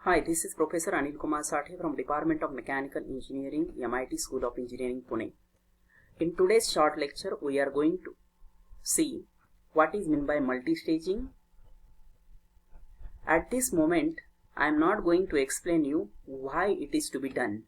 Hi, this is Professor Anil Kumar Sathe from Department of Mechanical Engineering, MIT School of Engineering, Pune. In today's short lecture, we are going to see what is meant by multi-staging. At this moment, I am not going to explain you why it is to be done.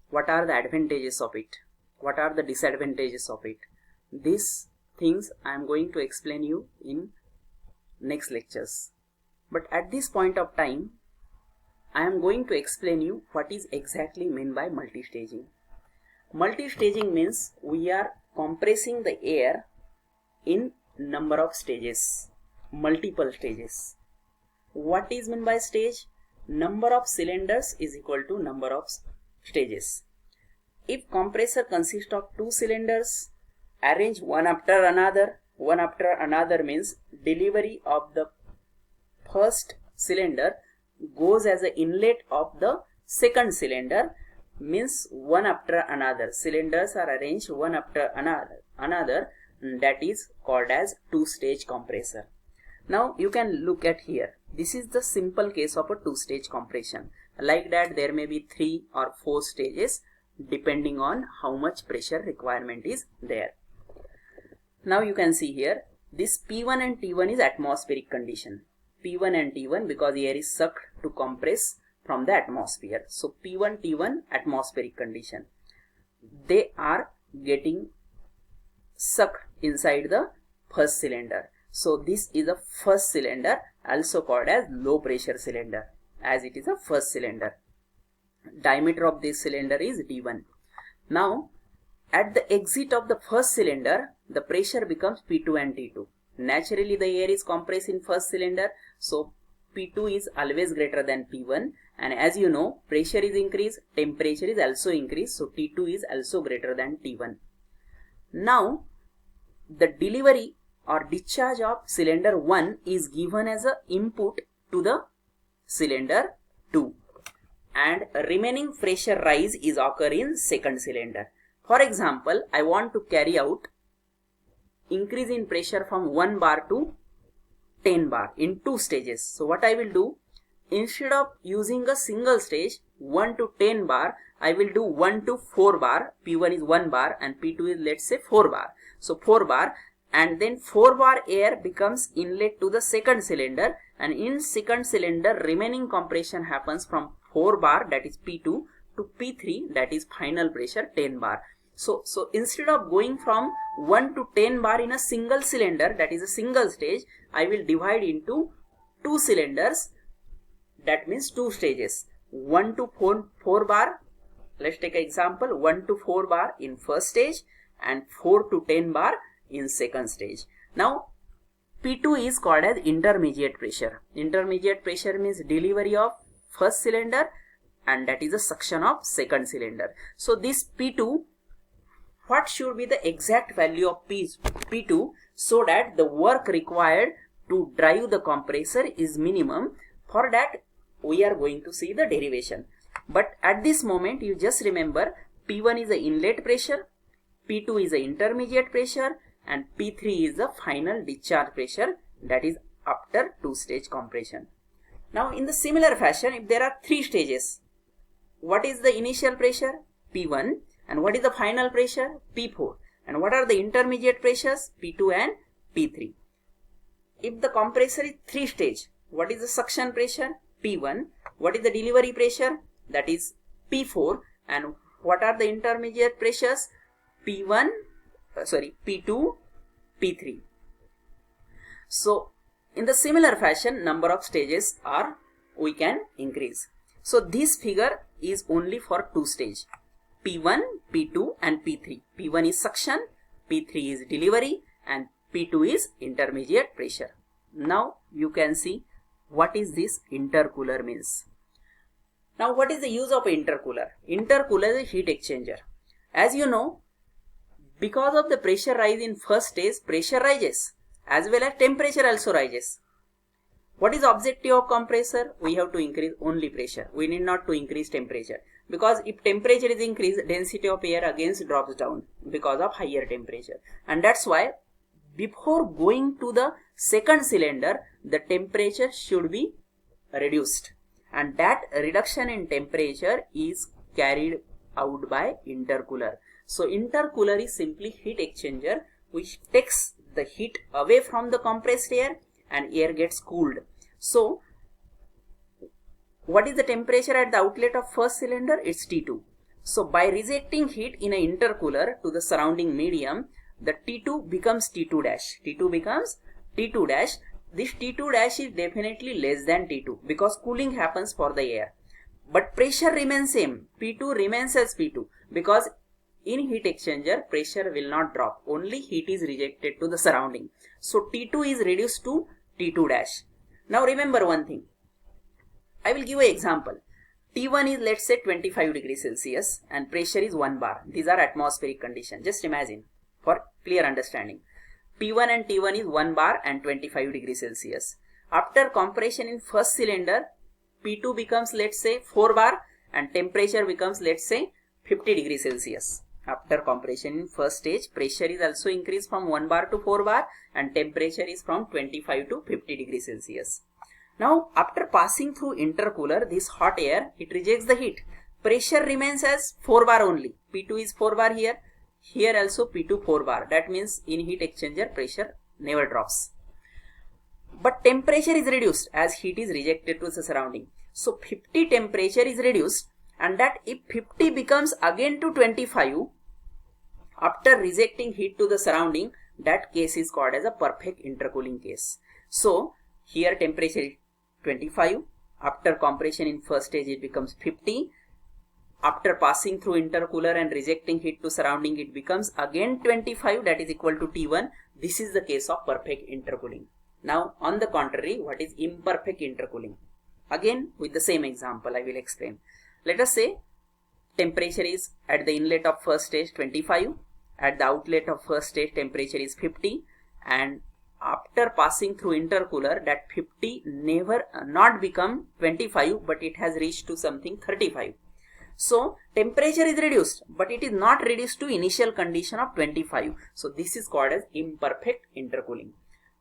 What are the advantages of it? What are the disadvantages of it? These things I am going to explain you in next lectures. But at this point of time, I am going to explain you what is exactly meant by multi-staging. Multi-staging means we are compressing the air in number of stages, multiple stages. What is meant by stage? Number of cylinders is equal to number of stages. If compressor consists of two cylinders, arranged one after another means delivery of the first cylinder goes as an inlet of the second cylinder, means one after another. Cylinders are arranged one after another, that is called as two-stage compressor. Now you can look at here. This is the simple case of a two-stage compression. Like that, there may be 3 or 4 stages depending on how much pressure requirement is there. Now you can see here, this P1 and T1 is atmospheric condition. P1 and T1 because air is sucked to compress from the atmosphere. So P1, T1 atmospheric condition. They are getting sucked inside the first cylinder. So this is a first cylinder, also called as low pressure cylinder, as it is a first cylinder. Diameter of this cylinder is D1. Now at the exit of the first cylinder, the pressure becomes P2 and T2. Naturally the air is compressed in first cylinder, so P2 is always greater than P1, and as you know, pressure is increased, temperature is also increased, so T2 is also greater than T1. Now the delivery or discharge of cylinder 1 is given as an input to the cylinder 2, and remaining pressure rise is occur in second cylinder. For example, I want to carry out increase in pressure from 1 bar to 10 bar in 2 stages. So what I will do, instead of using a single stage 1 to 10 bar, I will do 1 to 4 bar. P1 is 1 bar and P2 is, let's say, 4 bar. So 4 bar, and then 4 bar air becomes inlet to the second cylinder, and in second cylinder remaining compression happens from 4 bar, that is P2, to P3, that is final pressure 10 bar. So instead of going from 1 to 10 bar in a single cylinder, that is a single stage, I will divide into 2 cylinders, that means 2 stages. 1 to 4 bar, let's take an example, 1 to 4 bar in first stage and 4 to 10 bar in second stage. Now P2 is called as intermediate pressure. Intermediate pressure means delivery of first cylinder, and that is a suction of second cylinder. So this P2, what should be the exact value of P2 so that the work required to drive the compressor is minimum? For that we are going to see the derivation. But at this moment you just remember, P1 is the inlet pressure, P2 is the intermediate pressure, and P3 is the final discharge pressure, that is after two-stage compression. Now in the similar fashion, if there are 3 stages, what is the initial pressure? P1. And what is the final pressure? P4. And what are the intermediate pressures? P2 and P3. If the compressor is 3 stage, what is the suction pressure? P1. What is the delivery pressure? That is P4. And what are the intermediate pressures? P2, P3. So in the similar fashion, number of stages we can increase. So this figure is only for 2 stage. P1, P2 and P3. P1 is suction, P3 is delivery, and P2 is intermediate pressure. Now you can see what is this intercooler means. Now what is the use of intercooler? Intercooler is a heat exchanger. As you know, because of the pressure rise in first stage, pressure rises as well as temperature also rises. What is the objective of compressor? We have to increase only pressure. We need not to increase temperature, because if temperature is increased, density of air again drops down because of higher temperature. And that's why before going to the second cylinder, the temperature should be reduced. and that reduction in temperature is carried out by intercooler. So intercooler is simply heat exchanger which takes the heat away from the compressed air and air gets cooled. So what is the temperature at the outlet of first cylinder? It's T2. So by rejecting heat in an intercooler to the surrounding medium, the T2 becomes T2 dash. T2 becomes T2 dash. This T2 dash is definitely less than T2 because cooling happens for the air. But pressure remains same. P2 remains as P2 because in heat exchanger pressure will not drop. Only heat is rejected to the surrounding. So T2 is reduced to T2 dash. Now remember one thing. I will give an example. T1 is, let's say, 25 degrees Celsius and pressure is 1 bar. These are atmospheric conditions. Just imagine for clear understanding. P1 and T1 is 1 bar and 25 degrees Celsius. After compression in first cylinder, P2 becomes, let's say, 4 bar and temperature becomes, let's say, 50 degrees Celsius. After compression in first stage, pressure is also increased from 1 bar to 4 bar and temperature is from 25 to 50 degrees Celsius. Now after passing through intercooler, this hot air, it rejects the heat. Pressure remains as 4 bar only. P2 is 4 bar here. Here also P2 4 bar. That means in heat exchanger pressure never drops. But temperature is reduced as heat is rejected to the surrounding. So 50 temperature is reduced, and that if 50 becomes again to 25 after rejecting heat to the surrounding, that case is called as a perfect intercooling case. So here temperature is 25, after compression in first stage it becomes 50, after passing through intercooler and rejecting heat to surrounding it becomes again 25, that is equal to T1. This is the case of perfect intercooling. Now on the contrary, what is imperfect intercooling? Again with the same example I will explain. Let us say temperature is at the inlet of first stage 25, at the outlet of first stage temperature is 50, and after passing through intercooler that 50 never not become 25 but it has reached to something 35. So temperature is reduced but it is not reduced to initial condition of 25. So this is called as imperfect intercooling.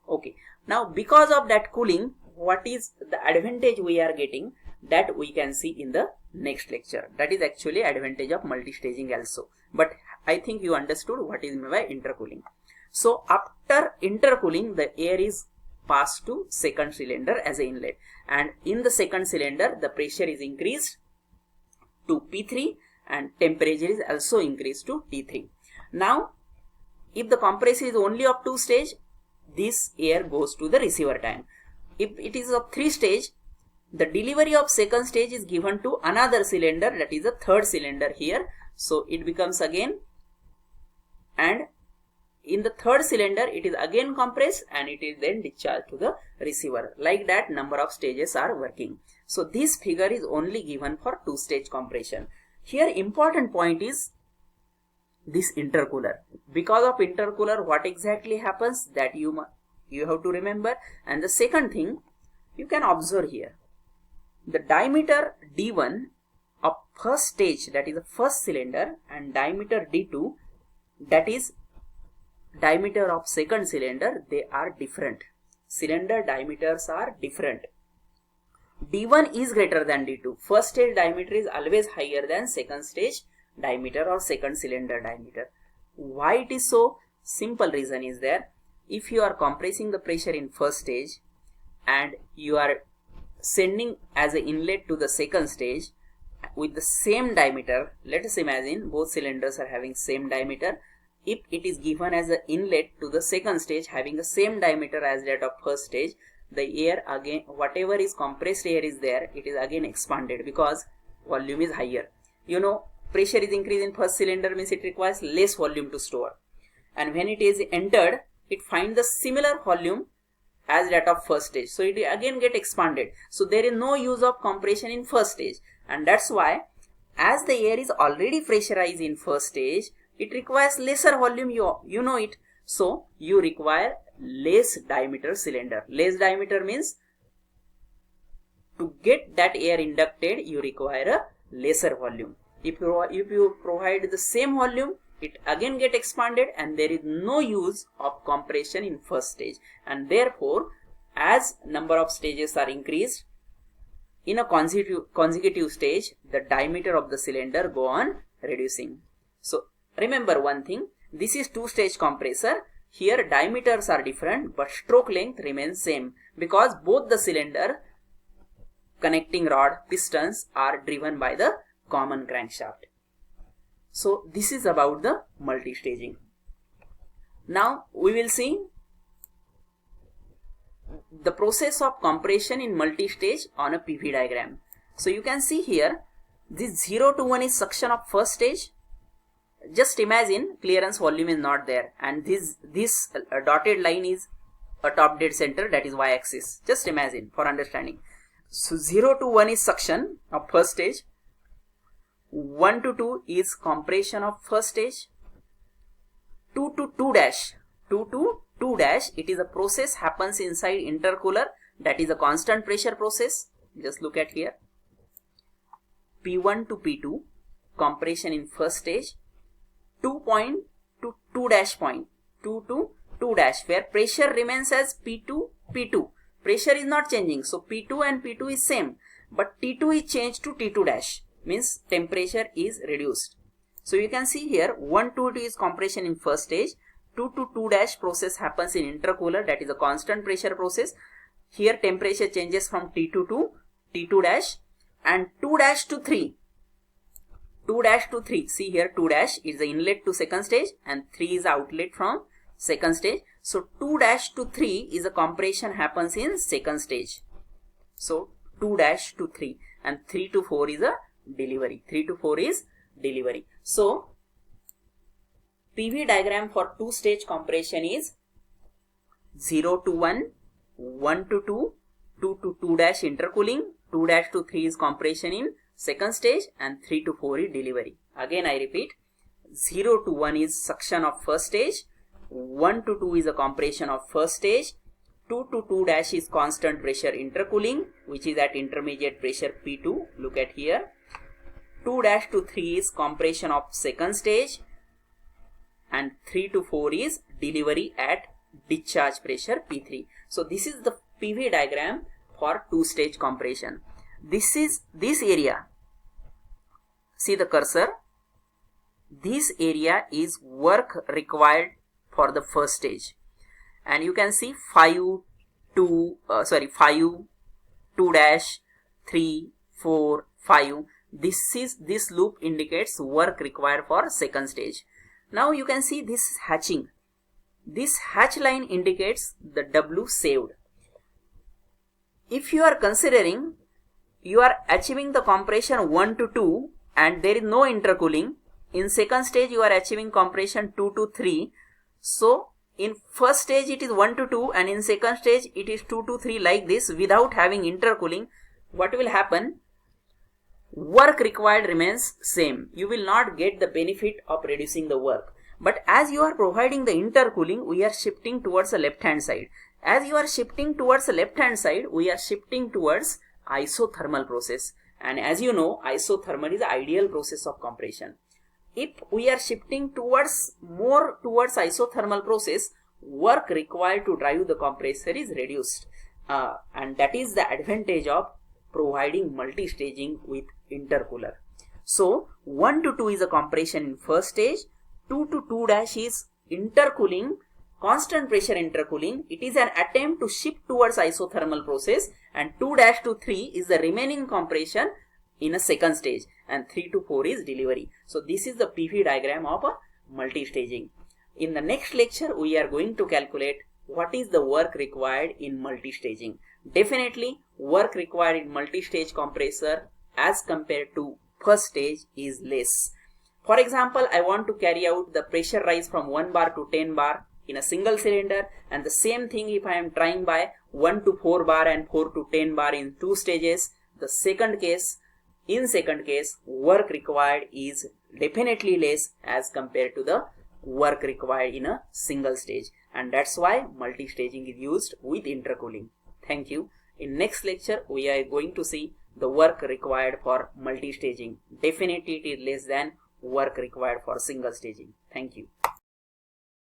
Okay, now because of that cooling, what is the advantage we are getting, that we can see in the next lecture. That is actually advantage of multi-staging also. But I think you understood what is meant by intercooling. So after intercooling, the air is passed to second cylinder as an inlet, and in the second cylinder the pressure is increased to P3 and temperature is also increased to T3. Now if the compressor is only of 2 stage, this air goes to the receiver tank. If it is of 3 stage, the delivery of second stage is given to another cylinder, that is the third cylinder here. So it becomes again, and in the third cylinder it is again compressed and it is then discharged to the receiver. Like that number of stages are working. So this figure is only given for 2-stage compression. Here important point is this intercooler. Because of intercooler, what exactly happens, that you have to remember. And the second thing you can observe here, the diameter D1 of first stage, that is the first cylinder, and diameter D2, that is diameter of second cylinder, they are different. Cylinder diameters are different. D1 is greater than D2. First stage diameter is always higher than second stage diameter or second cylinder diameter. Why it is so? Simple reason is there. If you are compressing the pressure in first stage and you are sending as an inlet to the second stage with the same diameter, let us imagine both cylinders are having same diameter. If it is given as an inlet to the second stage having the same diameter as that of first stage, the air again, whatever is compressed air is there, it is again expanded because volume is higher. You know, pressure is increased in first cylinder means it requires less volume to store, and when it is entered, it finds the similar volume as that of first stage, so it again get expanded. So there is no use of compression in first stage, and that's why as the air is already pressurized in first stage, it requires lesser volume, you know it. So you require less diameter cylinder. Less diameter means to get that air inducted you require a lesser volume. If you provide the same volume, it again get expanded and there is no use of compression in first stage, and therefore as number of stages are increased, in a consecutive stage, the diameter of the cylinder go on reducing. So remember one thing, this is two-stage compressor. Here diameters are different but stroke length remains same because both the cylinder, connecting rod, pistons are driven by the common crankshaft. So this is about the multi-staging. Now we will see the process of compression in multi-stage on a PV diagram. So you can see here this 0 to 1 is suction of first stage. Just imagine clearance volume is not there and this dotted line is a top dead center, that is y-axis. Just imagine for understanding. So 0 to 1 is suction of first stage, 1 to 2 is compression of first stage, 2 to 2 dash, 2 to 2 dash, it is a process happens inside intercooler, that is a constant pressure process. Just look at here, P1 to P2 compression in first stage, 2 point to 2 dash point, 2 to 2 dash, where pressure remains as P2, P2. Pressure is not changing, so P2 and P2 is same, but T2 is changed to T2 dash, means temperature is reduced. So you can see here 1 to 2 is compression in first stage, 2 to 2 dash process happens in intercooler, that is a constant pressure process. Here temperature changes from T2 to T2 dash, and 2 dash to 3. 2 dash to 3, see here 2 dash is the inlet to second stage and 3 is outlet from second stage. So 2 dash to 3 is a compression happens in second stage. So 2 dash to 3 and 3 to 4 is a delivery. 3 to 4 is delivery. So PV diagram for two stage compression is 0 to 1, 1 to 2, 2 to 2 dash intercooling, 2 dash to 3 is compression in second stage and 3 to 4 is delivery. Again I repeat, 0 to 1 is suction of first stage, 1 to 2 is a compression of first stage, 2 to 2 dash is constant pressure intercooling, which is at intermediate pressure P2, look at here, 2 dash to 3 is compression of second stage, and 3 to 4 is delivery at discharge pressure P3. So this is the PV diagram for two stage compression. This is this area, see the cursor, this area is work required for the first stage, and you can see 5, 2 dash, 3, 4, 5. This loop indicates work required for second stage. Now you can see this hatching. This hatch line indicates the W saved. If you are considering you are achieving the compression 1 to 2 and there is no intercooling, in second stage you are achieving compression 2 to 3. So in first stage it is 1 to 2 and in second stage it is 2 to 3 like this without having intercooling. What will happen? Work required remains same. You will not get the benefit of reducing the work. But as you are providing the intercooling, we are shifting towards the left hand side. As you are shifting towards the left hand side, we are shifting towards isothermal process. And as you know, isothermal is the ideal process of compression. If we are shifting more towards isothermal process, work required to drive the compressor is reduced. And that is the advantage of providing multi-staging with intercooler. So 1 to 2 is a compression in first stage, 2 to 2 dash is intercooling, constant pressure intercooling. It is an attempt to shift towards isothermal process, and 2 dash to 3 is the remaining compression in a second stage, and 3 to 4 is delivery. So this is the PV diagram of a multi-staging. In the next lecture we are going to calculate what is the work required in multi-staging. Definitely work required in multi-stage compressor as compared to first stage is less. For example, I want to carry out the pressure rise from 1 bar to 10 bar in a single cylinder, and the same thing if I am trying by 1 to 4 bar and 4 to 10 bar in two stages. The second case, work required is definitely less as compared to the work required in a single stage, and that's why multi-staging is used with intercooling. Thank you. In next lecture we are going to see the work required for multi-staging. Definitely it is less than work required for single staging. Thank you.